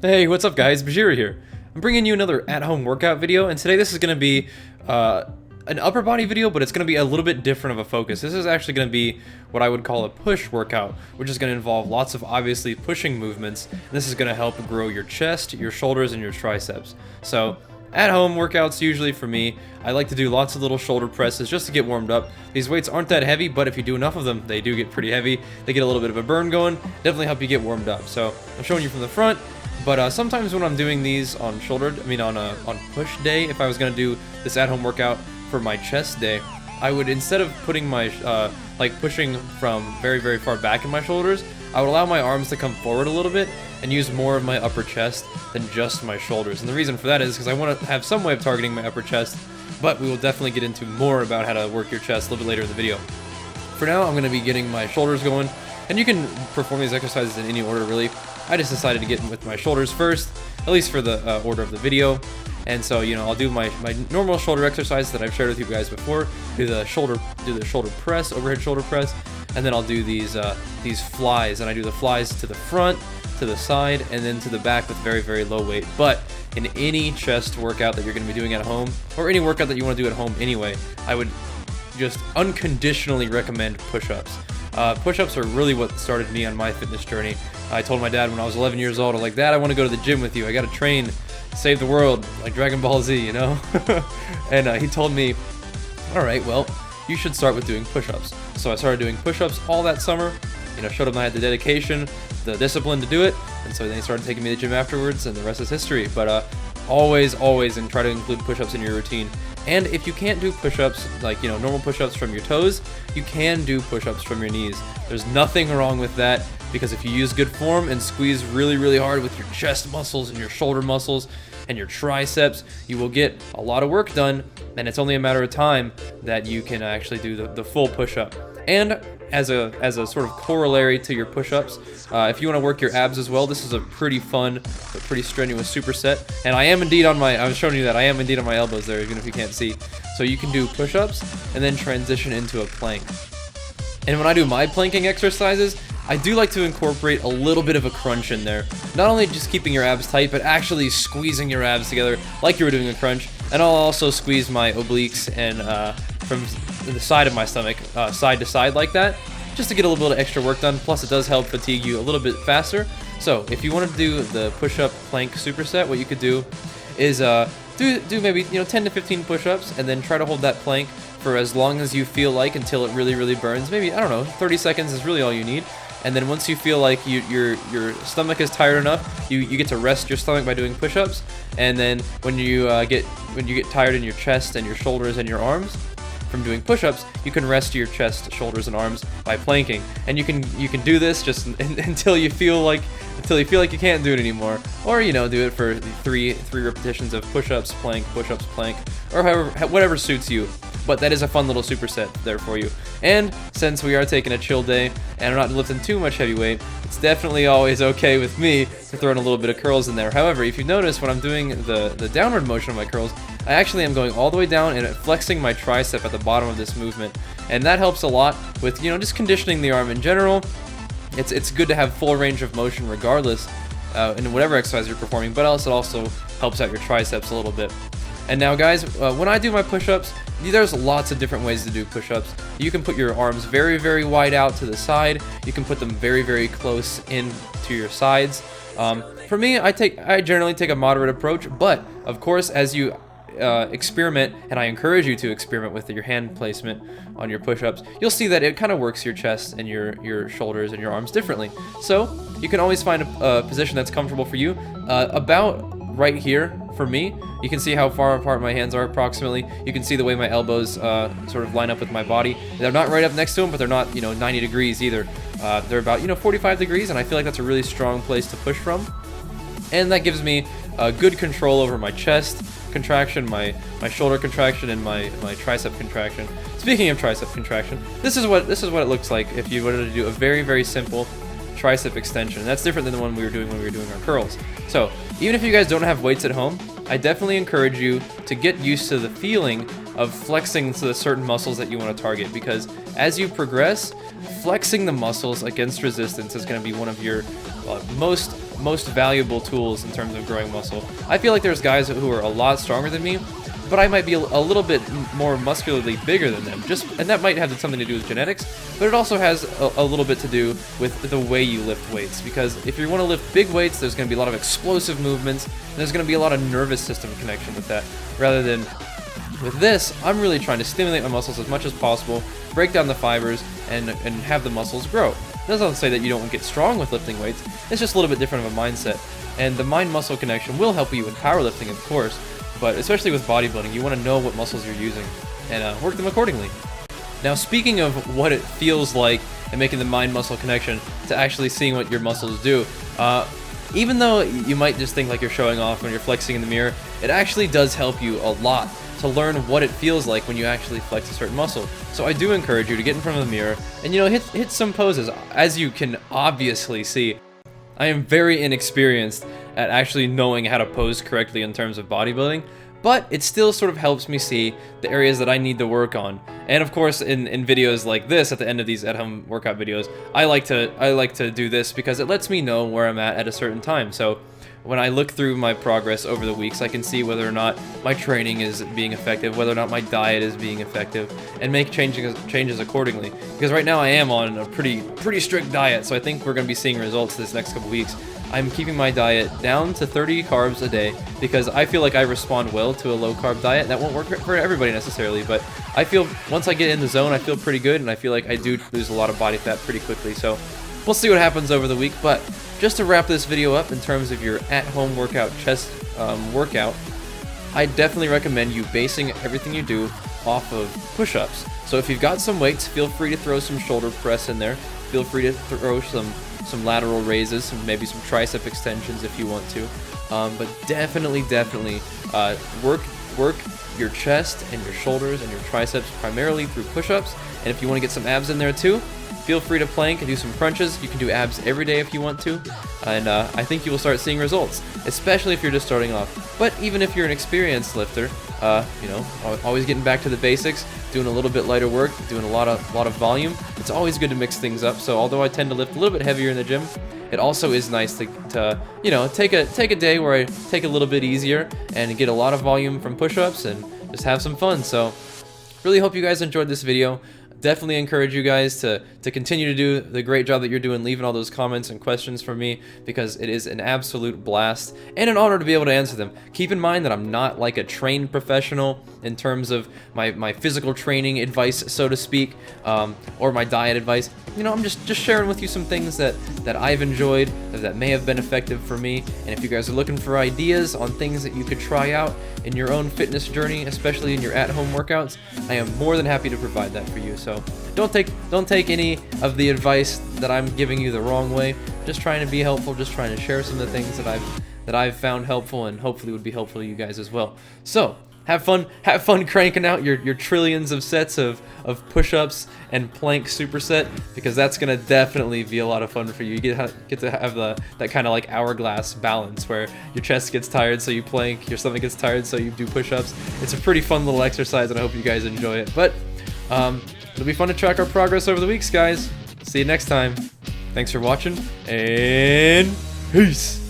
Hey, what's up guys? Bajheera here. I'm bringing you another at-home workout video, and today this is going to be an upper body video, but it's going to be a little bit different of a focus. This is actually going to be what I would call a push workout, which is going to involve lots of obviously pushing movements, and this is going to help grow your chest, your shoulders, and your triceps. So, at-home workouts usually for me, I like to do lots of little shoulder presses just to get warmed up. These weights aren't that heavy, but if you do enough of them, they do get pretty heavy. They get a little bit of a burn going, definitely help you get warmed up. So, I'm showing you from the front. But sometimes when I'm doing these on on push day, if I was gonna do this at-home workout for my chest day, I would, instead of putting my pushing from very far back in my shoulders, I would allow my arms to come forward a little bit and use more of my upper chest than just my shoulders. And the reason for that is because I want to have some way of targeting my upper chest, but we will definitely get into more about how to work your chest a little bit later in the video. For now, I'm going to be getting my shoulders going, and you can perform these exercises in any order really. I just decided to get in with my shoulders first, at least for the order of the video. And so, I'll do my normal shoulder exercise that I've shared with you guys before. Do the shoulder press, overhead shoulder press, and then I'll do these flies. And I do the flies to the front, to the side, and then to the back with very low weight. But in any chest workout that you're going to be doing at home, or any workout that you want to do at home anyway, I would just unconditionally recommend push-ups. Push-ups are really what started me on my fitness journey. I told my dad when I was 11 years old, I was like, Dad, I want to go to the gym with you. I got to train, save the world, like Dragon Ball Z, And he told me, all right, well, you should start with doing push-ups. So I started doing push-ups all that summer. Showed him I had the dedication, the discipline to do it, and so then he started taking me to the gym afterwards, and the rest is history. But always, and try to include push-ups in your routine. And if you can't do push-ups, normal push-ups from your toes, you can do push-ups from your knees. There's nothing wrong with that, because if you use good form and squeeze really hard with your chest muscles and your shoulder muscles and your triceps, you will get a lot of work done, and it's only a matter of time that you can actually do the full push-up. And as a sort of corollary to your push-ups, if you want to work your abs as well, this is a pretty fun but pretty strenuous superset. And I was showing you that I am indeed on my elbows there, even if you can't see. So you can do push-ups and then transition into a plank. And when I do my planking exercises, I do like to incorporate a little bit of a crunch in there. Not only just keeping your abs tight, but actually squeezing your abs together like you were doing a crunch. And I'll also squeeze my obliques and from the side of my stomach, side to side like that, just to get a little bit of extra work done. Plus it does help fatigue you a little bit faster. So if you want to do the push-up plank superset, what you could do is do maybe 10 to 15 push-ups, and then try to hold that plank for as long as you feel like, until it really burns. Maybe, I don't know, 30 seconds is really all you need. And then once you feel like your stomach is tired enough, you get to rest your stomach by doing push-ups. And then when you get tired in your chest and your shoulders and your arms from doing push-ups, you can rest your chest, shoulders, and arms by planking. And you can do this just until you feel like you can't do it anymore, or do it for three repetitions of push-ups, plank, or whatever suits you. But that is a fun little superset there for you. And since we are taking a chill day and I'm not lifting too much heavy weight, it's definitely always okay with me to throw in a little bit of curls in there. However, if you notice, when I'm doing the downward motion of my curls, I actually am going all the way down and flexing my tricep at the bottom of this movement. And that helps a lot with, just conditioning the arm in general. It's good to have full range of motion regardless in whatever exercise you're performing, but it also helps out your triceps a little bit. And now guys, when I do my push-ups, there's lots of different ways to do push-ups. You can put your arms very wide out to the side. You can put them very close in to your sides. For me, I generally take a moderate approach, but of course, as you experiment, and I encourage you to experiment with your hand placement on your push-ups, you'll see that it kind of works your chest and your shoulders and your arms differently. So you can always find a position that's comfortable for you. About right here for me, you can see how far apart my hands are approximately. You can see the way my elbows sort of line up with my body. They're not right up next to them, but they're not 90 degrees either. They're about 45 degrees, and I feel like that's a really strong place to push from. And that gives me good control over my chest contraction, my shoulder contraction, and my tricep contraction. Speaking of tricep contraction, this is what it looks like if you wanted to do a very simple tricep extension. And that's different than the one we were doing when we were doing our curls. So even if you guys don't have weights at home, I definitely encourage you to get used to the feeling of flexing to the certain muscles that you want to target, because as you progress, flexing the muscles against resistance is going to be one of your most most valuable tools in terms of growing muscle. I feel like there's guys who are a lot stronger than me, but I might be a little bit more muscularly bigger than them. And that might have something to do with genetics, but it also has a little bit to do with the way you lift weights. Because if you want to lift big weights, there's going to be a lot of explosive movements, and there's going to be a lot of nervous system connection with that. Rather than with this, I'm really trying to stimulate my muscles as much as possible, break down the fibers, and have the muscles grow. It doesn't say that you don't get strong with lifting weights. It's just a little bit different of a mindset. And the mind-muscle connection will help you in powerlifting, of course, but especially with bodybuilding, you want to know what muscles you're using and work them accordingly. Now, speaking of what it feels like and making the mind-muscle connection to actually seeing what your muscles do, even though you might just think like you're showing off when you're flexing in the mirror, it actually does help you a lot to learn what it feels like when you actually flex a certain muscle. So I do encourage you to get in front of the mirror and, you know, hit some poses. As you can obviously see, I am very inexperienced at actually knowing how to pose correctly in terms of bodybuilding, but it still sort of helps me see the areas that I need to work on. And of course, in videos like this, at the end of these at-home workout videos, I like to do this because it lets me know where I'm at a certain time. So when I look through my progress over the weeks, I can see whether or not my training is being effective, whether or not my diet is being effective, and make changes accordingly. Because right now I am on a pretty strict diet, so I think we're going to be seeing results this next couple weeks. I'm keeping my diet down to 30 carbs a day because I feel like I respond well to a low-carb diet. That won't work for everybody necessarily, but I feel once I get in the zone, I feel pretty good, and I feel like I do lose a lot of body fat pretty quickly. So we'll see what happens over the week, but just to wrap this video up in terms of your at-home workout chest workout, I definitely recommend you basing everything you do off of push-ups. So if you've got some weights, feel free to throw some shoulder press in there. Feel free to throw some lateral raises, maybe some tricep extensions if you want to. But definitely work your chest and your shoulders and your triceps primarily through push-ups. And if you want to get some abs in there too, feel free to plank and do some crunches. You can do abs every day if you want to, and I think you will start seeing results, especially if you're just starting off. But even if you're an experienced lifter, you know, always getting back to the basics, doing a little bit lighter work, doing a lot of volume. It's always good to mix things up. So although I tend to lift a little bit heavier in the gym, it also is nice to you know, take a day where I take a little bit easier and get a lot of volume from push-ups and just have some fun. So really hope you guys enjoyed this video. Definitely encourage you guys to continue to do the great job that you're doing, leaving all those comments and questions for me, because it is an absolute blast and an honor to be able to answer them. Keep in mind that I'm not like a trained professional in terms of my physical training advice, so to speak, or my diet advice. You know, I'm just sharing with you some things that I've enjoyed, that may have been effective for me. And if you guys are looking for ideas on things that you could try out in your own fitness journey, especially in your at-home workouts, I am more than happy to provide that for you. So don't take any of the advice that I'm giving you the wrong way. Just trying to be helpful, just trying to share some of the things that I've found helpful and hopefully would be helpful to you guys as well. So have fun cranking out your trillions of sets of push-ups and plank superset, because that's gonna definitely be a lot of fun for you. You get to have that kind of like hourglass balance where your chest gets tired, so you plank, your stomach gets tired, so you do push-ups. It's a pretty fun little exercise, and I hope you guys enjoy it. But it'll be fun to track our progress over the weeks, guys. See you next time. Thanks for watching, and peace.